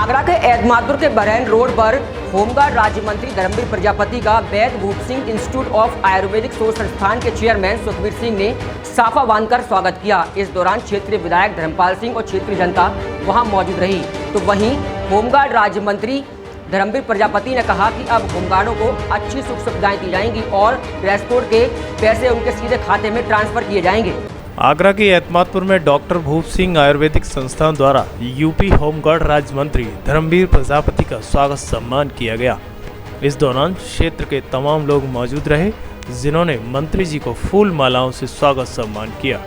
आगरा के एतमादपुर के bran road पर होमगार्ड राज्य मंत्री धर्मवीर प्रजापति का वैद्य भूप सिंह इंस्टीट्यूट ऑफ आयुर्वेदिक शोध संस्थान के चेयरमैन सुखबीर सिंह ने साफा बांधकर स्वागत किया। इस दौरान क्षेत्रीय विधायक धर्मपाल सिंह और क्षेत्रीय जनता वहां मौजूद रही। तो वहीं होमगार्ड राज्य मंत्री धर्मवीर प्रजापति ने कहा कि अब होमगार्डों को अच्छी सुख सुविधाएं दी जाएंगी और ड्रेस कोड के पैसे उनके सीधे खाते में ट्रांसफर किए जाएंगे। आगरा के एतमादपुर में डॉक्टर भूप सिंह आयुर्वेदिक संस्थान द्वारा यूपी होमगार्ड राज्य मंत्री धर्मवीर प्रजापति का स्वागत सम्मान किया गया। इस दौरान क्षेत्र के तमाम लोग मौजूद रहे, जिन्होंने मंत्री जी को फूल मालाओं से स्वागत सम्मान किया।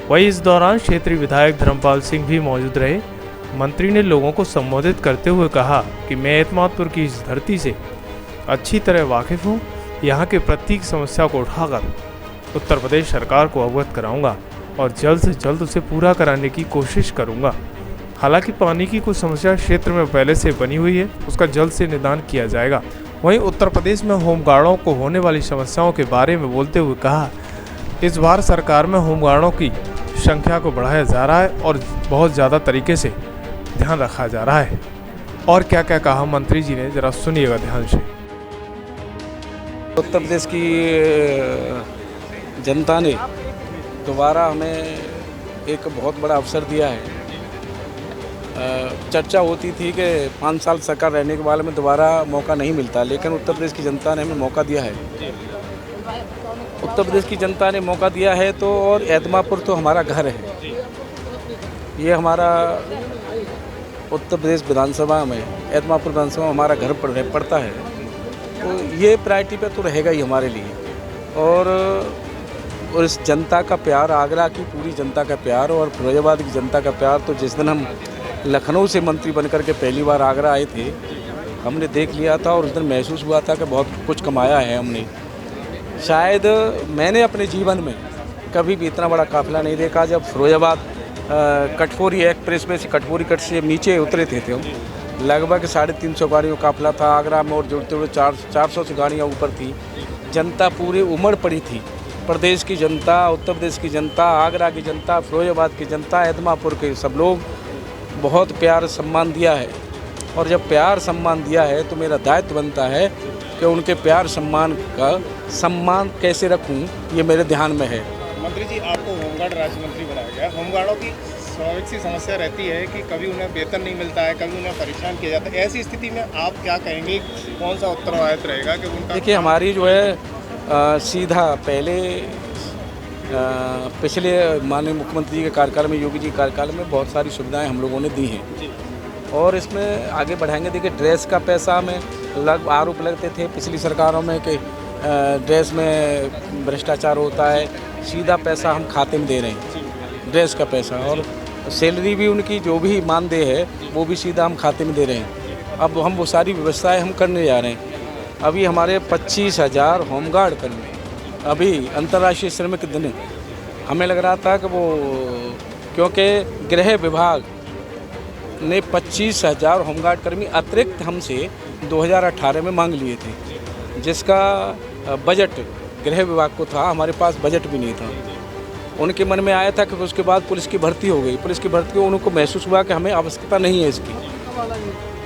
वहीं इस दौरान क्षेत्रीय विधायक धर्मपाल सिंह भी मौजूद रहे। मंत्री ने लोगों को संबोधित करते हुए कहा कि मैं एतमादपुर की इस धरती से अच्छी तरह वाकिफ हूँ। यहाँ के प्रत्येक समस्या को उठाकर उत्तर प्रदेश सरकार को अवगत कराऊंगा और जल्द से जल्द उसे पूरा कराने की कोशिश करूंगा। हालांकि पानी की कुछ समस्या क्षेत्र में पहले से बनी हुई है, उसका जल्द से निदान किया जाएगा। वहीं उत्तर प्रदेश में होमगार्डों को होने वाली समस्याओं के बारे में बोलते हुए कहा, इस बार सरकार में होमगार्डों की संख्या को बढ़ाया जा रहा है और बहुत ज़्यादा तरीके से ध्यान रखा जा रहा है। और क्या क्या कहा मंत्री जी ने, जरा सुनिएगा ध्यान से। उत्तर प्रदेश की जनता ने दोबारा हमें एक बहुत बड़ा अवसर दिया है। चर्चा होती थी कि 5 साल सरकार रहने के बाद में दोबारा मौका नहीं मिलता, लेकिन उत्तर प्रदेश की जनता ने हमें मौका दिया है। उत्तर प्रदेश की जनता ने मौका दिया है तो, और एतमादपुर तो हमारा घर है। ये हमारा उत्तर प्रदेश विधानसभा में एतमादपुर विधानसभा हमारा घर पड़ता है, तो ये प्रायोरिटी पे तो रहेगा ही हमारे लिए। और इस जनता का प्यार, आगरा की पूरी जनता का प्यार और फिरोजाबाद की जनता का प्यार, तो जिस दिन हम लखनऊ से मंत्री बनकर के पहली बार आगरा आए थे, हमने देख लिया था और उस दिन महसूस हुआ था कि बहुत कुछ कमाया है हमने। शायद मैंने अपने जीवन में कभी भी इतना बड़ा काफिला नहीं देखा। जब फिरोजाबाद कटफोरी एक्सप्रेस में से कटफोरी कट से नीचे उतरे थे हम, लगभग 350 गाड़ियों का काफिला था। आगरा में और जुड़ते हुए 400 से गाड़ियाँ ऊपर थी। जनता पूरी उमड़ पड़ी थी। प्रदेश की जनता, उत्तर प्रदेश की जनता, आगरा की जनता, फिरोजाबाद की जनता, एतमादपुर के सब लोग बहुत प्यार सम्मान दिया है। और जब प्यार सम्मान दिया है तो मेरा दायित्व बनता है कि उनके प्यार सम्मान का सम्मान कैसे रखूं, ये मेरे ध्यान में है। मंत्री जी, आपको होमगार्ड राज्य मंत्री बनाया गया। होमगार्डों की स्वाभाविक सी समस्या रहती है कि कभी उन्हें वेतन नहीं मिलता है, कभी उन्हें परेशान किया जाता है। ऐसी स्थिति में आप क्या कहेंगे, कौन सा उत्तरदायित्व रहेगा कि उनका? देखिए, हमारी जो है सीधा पहले पिछले माननीय मुख्यमंत्री जी के कार्यकाल में, योगी जी के कार्यकाल में बहुत सारी सुविधाएं हम लोगों ने दी हैं और इसमें आगे बढ़ाएंगे। देखिए, ड्रेस का पैसा में आरोप लगते थे पिछली सरकारों में कि ड्रेस में भ्रष्टाचार होता है। सीधा पैसा हम खाते में दे रहे हैं, ड्रेस का पैसा, और सैलरी भी उनकी जो भी मानदेय है वो भी सीधा हम खाते में दे रहे हैं। अब हम वो सारी व्यवस्थाएँ हम करने जा रहे हैं। अभी हमारे 25,000 होमगार्ड कर्मी, अभी अंतर्राष्ट्रीय श्रमिक दिन हमें लग रहा था कि वो, क्योंकि गृह विभाग ने 25,000 होमगार्ड कर्मी अतिरिक्त हमसे 2018 में मांग लिए थे, जिसका बजट गृह विभाग को था, हमारे पास बजट भी नहीं था। उनके मन में आया था कि उसके बाद पुलिस की भर्ती हो गई। पुलिस की भर्ती को उनको महसूस हुआ कि हमें आवश्यकता नहीं है इसकी,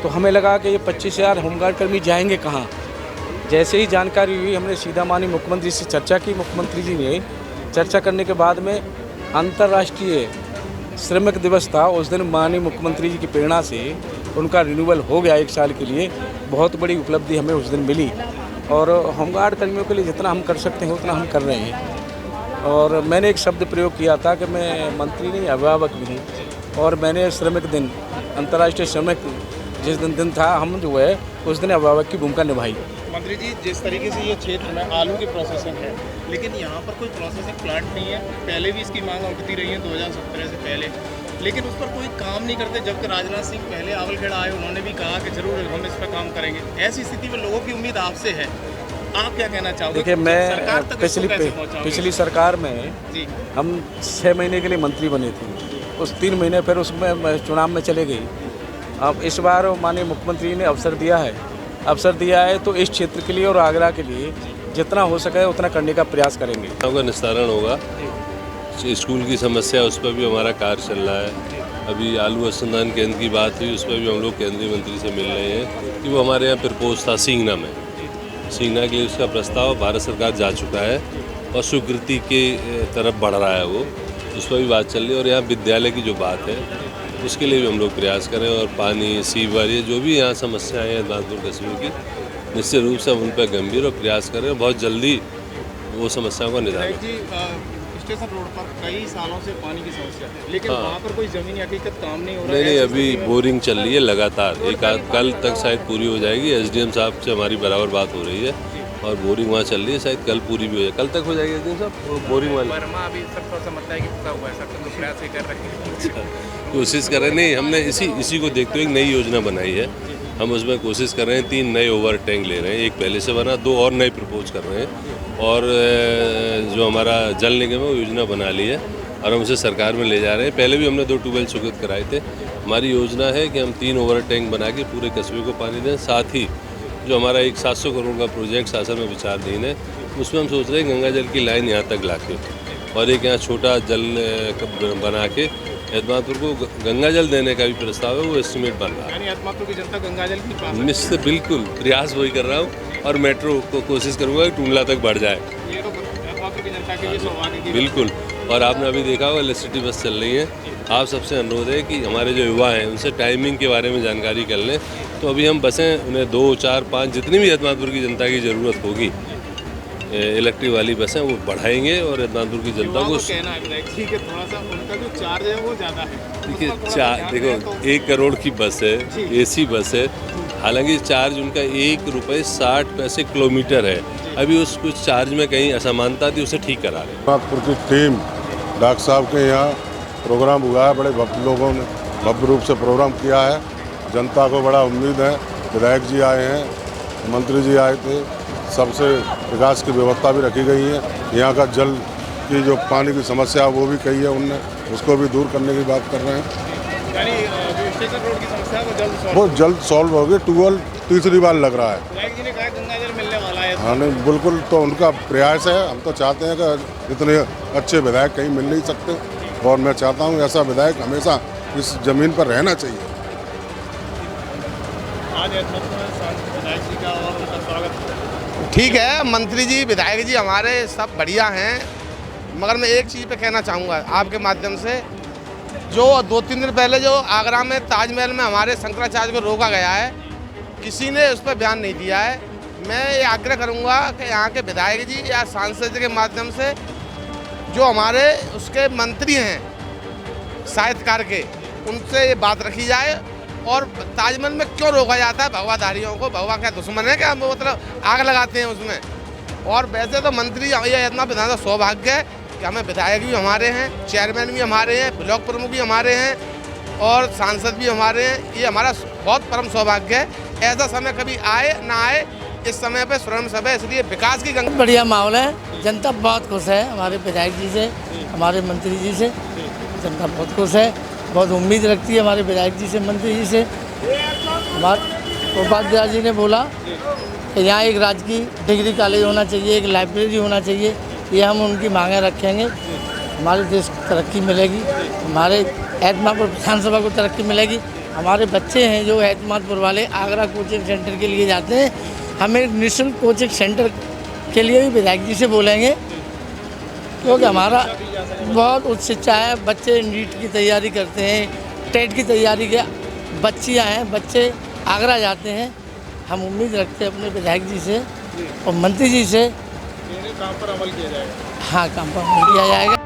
तो हमें लगा कि ये 25,000 होमगार्ड कर्मी जाएंगे कहाँ। जैसे ही जानकारी हुई, हमने सीधा माननीय मुख्यमंत्री से चर्चा की। मुख्यमंत्री जी ने चर्चा करने के बाद में अंतर्राष्ट्रीय श्रमिक दिवस था, उस दिन माननीय मुख्यमंत्री जी की प्रेरणा से उनका रिन्यूअल हो गया 1 साल के लिए। बहुत बड़ी उपलब्धि हमें उस दिन मिली और होमगार्ड कर्मियों के लिए जितना हम कर सकते हैं उतना हम कर रहे हैं। और मैंने एक शब्द प्रयोग किया था कि मैं मंत्री नहीं, अभिभावक भी हूँ, और मैंने श्रमिक दिन, अंतर्राष्ट्रीय श्रमिक जिस दिन था, हम जो है उस दिन अभिभावक की भूमिका निभाई। मंत्री जी, जिस तरीके से ये क्षेत्र में आलू की प्रोसेसिंग है, लेकिन यहाँ पर कोई प्रोसेसिंग प्लांट नहीं है। पहले भी इसकी मांग उठती रही है 2017 से पहले, लेकिन उस पर कोई काम नहीं करते। जबकि राजनाथ सिंह पहले आवलखेड़ा आए, उन्होंने भी कहा कि जरूर हम इस पर काम करेंगे। ऐसी स्थिति में लोगों की उम्मीद आपसे है, आप क्या कहना चाहोगे? देखिए, मैं पिछली सरकार में हम 6 महीने के लिए मंत्री बने थे, उस 3 महीने फिर उसमें चुनाव में चले गई। अब इस बार माननीय मुख्यमंत्री ने अवसर दिया है तो इस क्षेत्र के लिए और आगरा के लिए जितना हो सके उतना करने का प्रयास करेंगे। निस्तारण होगा। स्कूल की समस्या, उस पर भी हमारा कार्य चल रहा है। अभी आलू अनुसंधान केंद्र की बात हुई, उस पर भी हम लोग केंद्रीय मंत्री से मिल रहे हैं कि वो हमारे यहाँ प्रपोज था सींगना में। सींगना के लिए उसका प्रस्ताव भारत सरकार जा चुका है और स्वीकृति के तरफ बढ़ रहा है वो, उस पर भी बात चल रही है। और यहाँ विद्यालय की जो बात है उसके लिए भी हम लोग प्रयास करें, और पानी, सीवर, ये जो भी यहाँ समस्याएँ हैं नागपुर कस्बे की, निश्चित रूप से हम उन पर गंभीर और प्रयास करें और बहुत जल्दी वो समस्याओं का निदान। जी स्टेशन रोड पर कई सालों से पानी की समस्या है, लेकिन वहाँ पर कोई ज़मीनी हकीकत काम नहीं हो रहा है। नहीं, अभी बोरिंग चल रही है लगातार, एक आध कल तक शायद पूरी हो जाएगी। एसडीएम साहब से हमारी बराबर बात हो रही है और बोरिंग वहाँ चल रही है, शायद कल पूरी भी हो जाए, कल तक हो जाएगी एसडीएम साहब बोरिंग वाली। अभी सब थोड़ा सा मतलब है कि फंसा हुआ है, सब तो प्रयास ही कर रहे हैं, कोशिश कर रहे हैं। नहीं, हमने इसी को देखते हुए एक नई योजना बनाई है। हम उसमें कोशिश कर रहे हैं, 3 नए ओवर टैंक ले रहे हैं, एक पहले से बना, 2 और नए प्रपोज कर रहे हैं। और जो हमारा जल निगम है वो योजना बना ली है और हम उसे सरकार में ले जा रहे हैं। पहले भी हमने 2 ट्यूबवेल स्वीकृत कराए थे। हमारी योजना है कि हम 3 ओवर टैंक बना के पूरे कस्बे को पानी दें। साथ ही जो हमारा एक 700 करोड़ का प्रोजेक्ट शासन में विचाराधीन है, उसमें हम सोच रहे हैं गंगा जल की लाइन यहाँ तक ला के और एक यहाँ छोटा जल बना के एतमादपुर को गंगा जल देने का भी प्रस्ताव है, वो एस्टिमेट बन रहा है। यानी एतमादपुर की जनता गंगा जल की पास है। निश्चित, बिल्कुल प्रयास वही कर रहा हूँ और मेट्रो को कोशिश करूँगा कि टूंडला तक बढ़ जाए। ये तो एतमादपुर की जनता के लिए सौभाग्य की बिल्कुल। और आपने अभी देखा होगा इलेक्ट्रिसिटी बस चल रही है। आप सबसे अनुरोध है कि हमारे जो युवा हैं उनसे टाइमिंग के बारे में जानकारी कर लें। तो अभी हम बसें उन्हें 2, 4, 5 जितनी भी एतमादपुर की जनता की ज़रूरत होगी इलेक्ट्रिक वाली बसें वो बढ़ाएंगे और एतमादपुर की जनता को कहना है ठीक है, थोड़ा सा उनका जो चार्ज है वो ज़्यादा है। देखिए देखो 1 करोड़ की बस है, एसी बस है, हालांकि चार्ज उनका 1 रुपये 60 पैसे किलोमीटर है। अभी उस कुछ चार्ज में कहीं असमानता थी, उसे ठीक करा रहे हैं। नागपुर की टीम डॉक्टर साहब के यहाँ प्रोग्राम हुआ है, बड़े भव्य लोगों ने भव्य रूप से प्रोग्राम किया है। जनता को बड़ा उम्मीद है। विधायक जी आए हैं, मंत्री जी आए थे, सबसे विकास की व्यवस्था भी रखी गई है। यहाँ का जल की जो पानी की समस्या वो भी कही है उनने, उसको भी दूर करने की बात कर रहे हैं। यानी जो स्टेशन रोड की समस्या है वो जल्द सॉल्व होगी। ट्यूबवेल तीसरी बार लग रहा है। विधायक जी ने कहा गंगा जल मिलने वाला है। हाँ, नहीं बिल्कुल, तो उनका प्रयास है। हम तो चाहते हैं कि इतने अच्छे विधायक कहीं मिल नहीं सकते और मैं चाहता हूँ ऐसा विधायक हमेशा इस ज़मीन पर रहना चाहिए। आज विधायक जी का और उनका स्वागत। ठीक है, मंत्री जी, विधायक जी हमारे सब बढ़िया हैं, मगर मैं एक चीज़ पे कहना चाहूँगा आपके माध्यम से। जो 2-3 दिन पहले जो आगरा में ताजमहल में हमारे शंकराचार्य को रोका गया है, किसी ने उस पर बयान नहीं दिया है। मैं ये आग्रह करूँगा कि यहाँ के विधायक जी या सांसद जी के माध्यम से जो हमारे उसके मंत्री हैं साहित्यकार के, उनसे ये बात रखी जाए। और ताजमहल में क्यों रोका जाता है भगवाधारियों को? भगवा क्या दुश्मन है क्या? हम मतलब आग लगाते हैं उसमें। और वैसे तो मंत्री ये इतना विधान सौभाग्य है कि हमें विधायक भी हमारे हैं, चेयरमैन भी हमारे हैं, ब्लॉक प्रमुख भी हमारे हैं और सांसद भी हमारे हैं। ये हमारा बहुत परम सौभाग्य है। ऐसा समय कभी आए ना आए, इस समय पे स्वर्ण सब है, इसलिए विकास की गंगा। बढ़िया माहौल है, जनता बहुत खुश है हमारे विधायक जी से, हमारे मंत्री जी से। जनता बहुत खुश है, बहुत उम्मीद रखती है हमारे विधायक जी से, मंत्री जी से। हमारे उपाध्याय जी ने बोला कि यहाँ एक राजकीय डिग्री कॉलेज होना चाहिए, एक लाइब्रेरी होना चाहिए। ये हम उनकी मांगें रखेंगे। हमारे देश को तरक्की मिलेगी, हमारे एतमादपुर विधानसभा को तरक्की मिलेगी। हमारे बच्चे हैं जो एतमादपुर वाले आगरा कोचिंग सेंटर के लिए जाते हैं, हमें निःशुल्क कोचिंग सेंटर के लिए भी विधायक जी से बोलेंगे, क्योंकि हमारा बहुत उच्च शिक्षा है। बच्चे नीट की तैयारी करते हैं, टेट की तैयारी के बच्चियाँ हैं, बच्चे आगरा जाते हैं। हम उम्मीद रखते हैं अपने विधायक जी से और मंत्री जी से। काम पर अमल किया जाएगा। हाँ, काम पर अमल किया जाएगा।